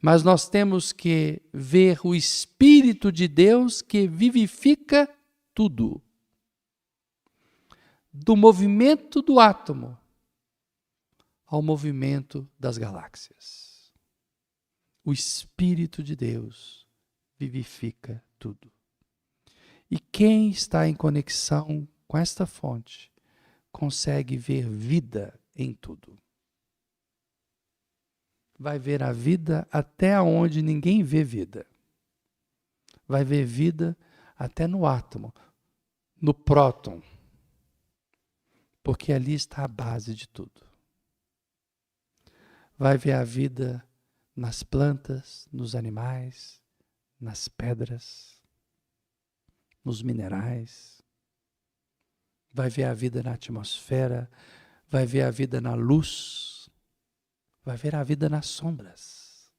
Speaker 1: mas nós temos que ver o Espírito de Deus que vivifica tudo. Do movimento do átomo ao movimento das galáxias. O Espírito de Deus vivifica tudo. E quem está em conexão com esta fonte consegue ver vida em tudo. Vai ver a vida até onde ninguém vê vida. Vai ver vida até no átomo, no próton. Porque ali está a base de tudo. Vai ver a vida nas plantas, nos animais, nas pedras, nos minerais. Vai ver a vida na atmosfera, vai ver a vida na luz, vai ver a vida nas sombras.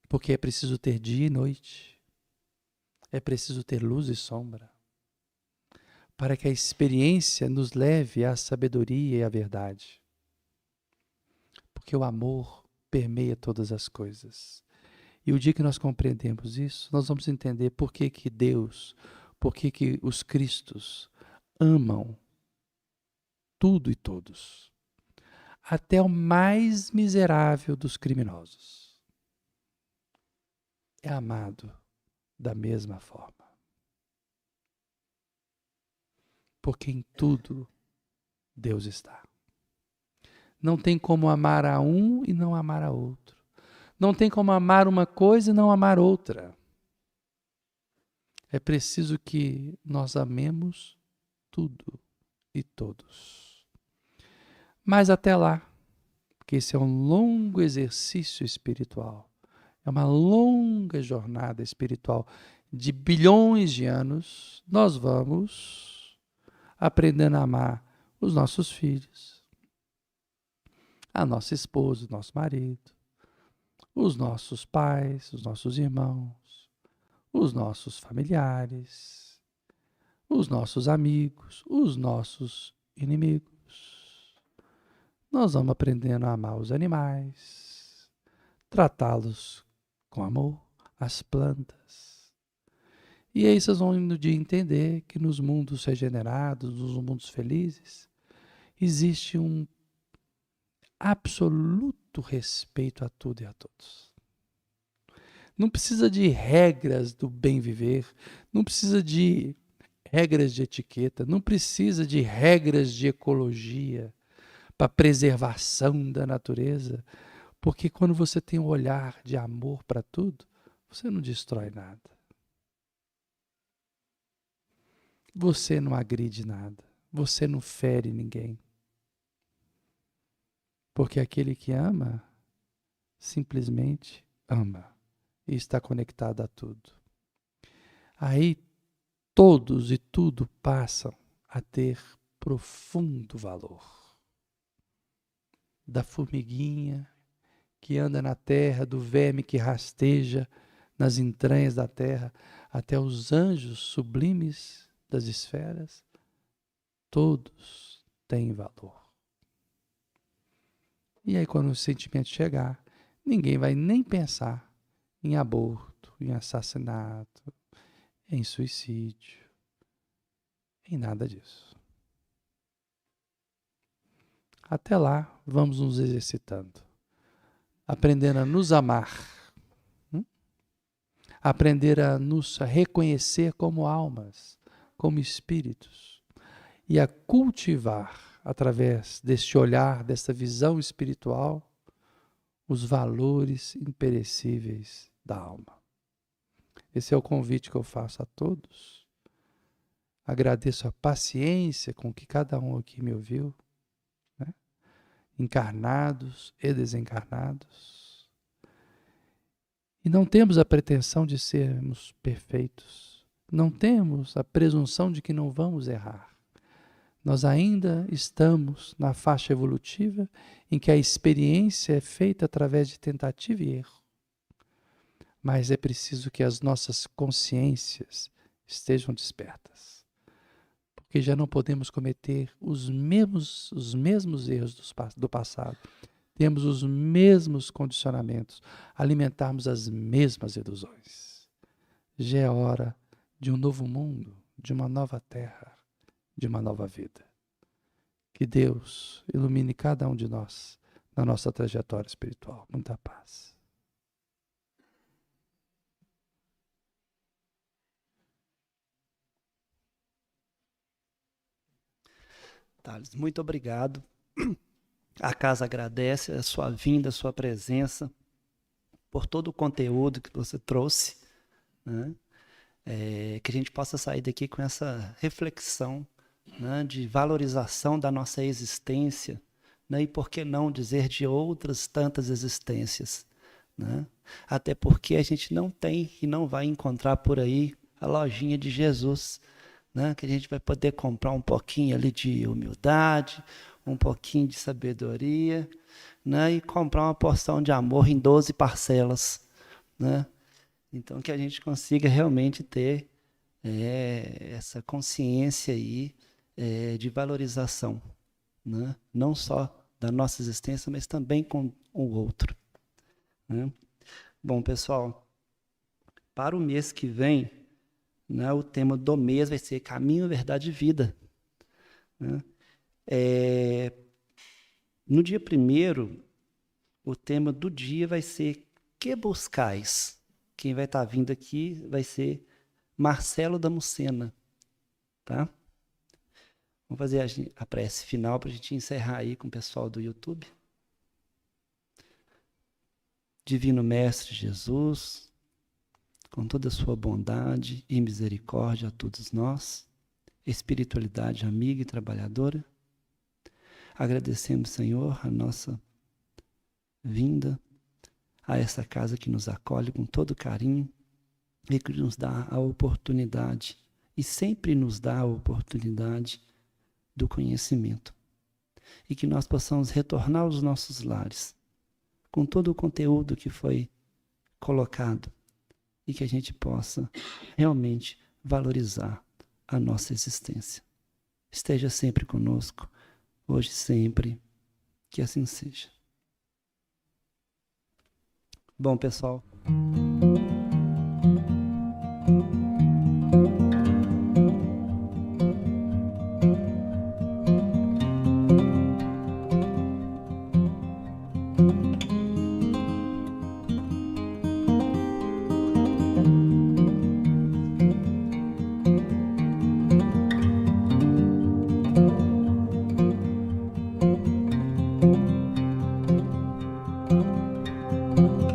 Speaker 1: Porque é preciso ter dia e noite, é preciso ter luz e sombra, para que a experiência nos leve à sabedoria e à verdade. Porque o amor permeia todas as coisas. E o dia que nós compreendemos isso, nós vamos entender por que que Deus, por que que os Cristos amam tudo e todos, até o mais miserável dos criminosos. É amado da mesma forma. Porque em tudo Deus está. Não tem como amar a um e não amar a outro. Não tem como amar uma coisa e não amar outra. É preciso que nós amemos tudo e todos. Mas até lá, porque esse é um longo exercício espiritual, é uma longa jornada espiritual de bilhões de anos, nós vamos aprendendo a amar os nossos filhos, a nossa esposa, o nosso marido, os nossos pais, os nossos irmãos, os nossos familiares, os nossos amigos, os nossos inimigos. Nós vamos aprendendo a amar os animais, tratá-los com amor, as plantas. E aí vocês vão indo de entender que nos mundos regenerados, nos mundos felizes, existe um absoluto respeito a tudo e a todos. Não precisa de regras do bem viver, não precisa de regras de etiqueta, não precisa de regras de ecologia para preservação da natureza, porque quando você tem um olhar de amor para tudo, você não destrói nada. você não agride nada, você não fere ninguém. Porque aquele que ama, simplesmente ama e está conectado a tudo. Aí todos e tudo passam a ter profundo valor. Da formiguinha que anda na terra, do verme que rasteja nas entranhas da terra, até os anjos sublimes das esferas, todos têm valor. E aí, quando o sentimento chegar, ninguém vai nem pensar em aborto, em assassinato, em suicídio, em nada disso. Até lá, vamos nos exercitando, aprendendo a nos amar, aprender a nos reconhecer como almas, como espíritos, e a cultivar, através deste olhar, desta visão espiritual, os valores imperecíveis da alma. Esse é o convite que eu faço a todos. Agradeço a paciência com que cada um aqui me ouviu, né? Encarnados e desencarnados. E não temos a pretensão de sermos perfeitos. Não temos a presunção de que não vamos errar. Nós ainda estamos na faixa evolutiva em que a experiência é feita através de tentativa e erro. Mas é preciso que as nossas consciências estejam despertas. Porque já não podemos cometer os mesmos erros do passado. Temos os mesmos condicionamentos, alimentarmos as mesmas ilusões. Já é hora de um novo mundo, de uma nova terra, de uma nova vida. Que Deus ilumine cada um de nós na nossa trajetória espiritual. Muita paz.
Speaker 2: Thales, muito obrigado. A casa agradece a sua vinda, a sua presença, por todo o conteúdo que você trouxe, né? Que a gente possa sair daqui com essa reflexão, né, de valorização da nossa existência, né, e por que não dizer de outras tantas existências, né? Até porque a gente não tem e não vai encontrar por aí a lojinha de Jesus, né, que a gente vai poder comprar um pouquinho ali de humildade, um pouquinho de sabedoria, né, e comprar uma porção de amor em 12 parcelas, né? Então, que a gente consiga realmente ter essa consciência aí de valorização, né? Não só da nossa existência, mas também com o outro, né? Bom, pessoal, para o mês que vem, né, o tema do mês vai ser Caminho, Verdade e Vida, né? No dia 1º, o tema do dia vai ser Que Buscais? Quem vai estar vindo aqui vai ser Marcelo Damucena, tá? Vamos fazer a prece final para a gente encerrar aí com o pessoal do YouTube. Divino Mestre Jesus, com toda a sua bondade e misericórdia a todos nós, espiritualidade amiga e trabalhadora, agradecemos, Senhor, a nossa vinda a essa casa que nos acolhe com todo carinho e que nos dá a oportunidade, e sempre nos dá a oportunidade do conhecimento. E que nós possamos retornar aos nossos lares com todo o conteúdo que foi colocado e que a gente possa realmente valorizar a nossa existência. Esteja sempre conosco, hoje e sempre, que assim seja. Bom, pessoal,